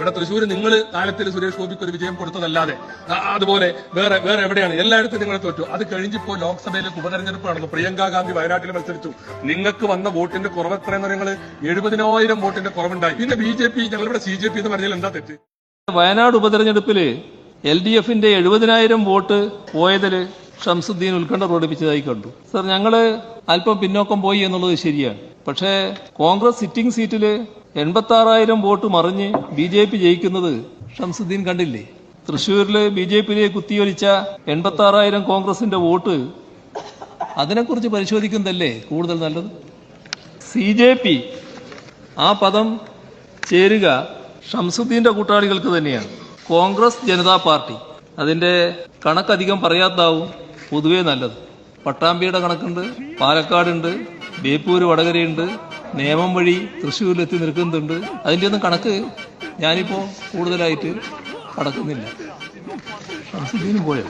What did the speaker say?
ഇവിടെ തൃശ്ശൂർ നിങ്ങൾ കാലത്തിൽ സുരേഷ് ഗോപിക്ക് ഒരു വിജയം കൊടുത്തതല്ലാതെ അതുപോലെ വേറെ എവിടെയാണ്? എല്ലായിടത്തും നിങ്ങൾ തോറ്റു. അത് കഴിഞ്ഞിപ്പോ ലോക്സഭയിലേക്ക് ഉപതെരഞ്ഞെടുപ്പ് നടന്നു. പ്രിയങ്ക ഗാന്ധി വയനാട്ടിൽ മത്സരിച്ചു. നിങ്ങൾക്ക് വന്ന വോട്ടിന്റെ കുറവ് എത്രയെന്ന് നിങ്ങൾ 70,000 വോട്ടിന്റെ കുറവുണ്ടായി. പിന്നെ BJP ഞങ്ങളിവിടെ CJP എന്ന് പറഞ്ഞാൽ എന്താ തെറ്റ്? വയനാട് ഉപതെരഞ്ഞെടുപ്പില് LDFന്റെ 70,000 വോട്ട് പോയതില് ഷംസുദ്ദീൻ ഉത്കണ്ഠ പ്രകടിപ്പിച്ചതായി കണ്ടു. സർ, ഞങ്ങള് അല്പം പിന്നോക്കം പോയി എന്നുള്ളത് ശരിയാണ്. പക്ഷേ കോൺഗ്രസ് സിറ്റിംഗ് സീറ്റില് 86,000 വോട്ട് മറിഞ്ഞ് BJP ജയിക്കുന്നത് ഷംസുദ്ദീൻ കണ്ടില്ലേ? തൃശ്ശൂരില് BJPയിലേക്ക് കുത്തിയൊലിച്ച 86,000 കോൺഗ്രസിന്റെ വോട്ട്, അതിനെക്കുറിച്ച് പരിശോധിക്കുന്നതല്ലേ കൂടുതൽ നല്ലത്? CJP ആ പദം ചേരുക ഷംസുദ്ദീന്റെ കൂട്ടാളികൾക്ക് തന്നെയാണ്. കോൺഗ്രസ് ജനതാ പാർട്ടി അതിന്റെ കണക്കധികം പറയാത്താവും പൊതുവേ നല്ലത്. പട്ടാമ്പിയുടെ കണക്കുണ്ട്, പാലക്കാടുണ്ട്, ബേപ്പൂര് വടകരയുണ്ട്, നേമം വഴി തൃശ്ശൂരിലെത്തി നിൽക്കുന്നുണ്ട്. അതിൻ്റെ ഒന്നും കണക്ക് ഞാനിപ്പോൾ കൂടുതലായിട്ട് കടക്കുന്നില്ല. ഷംസുദ്ദീനും പോയോ?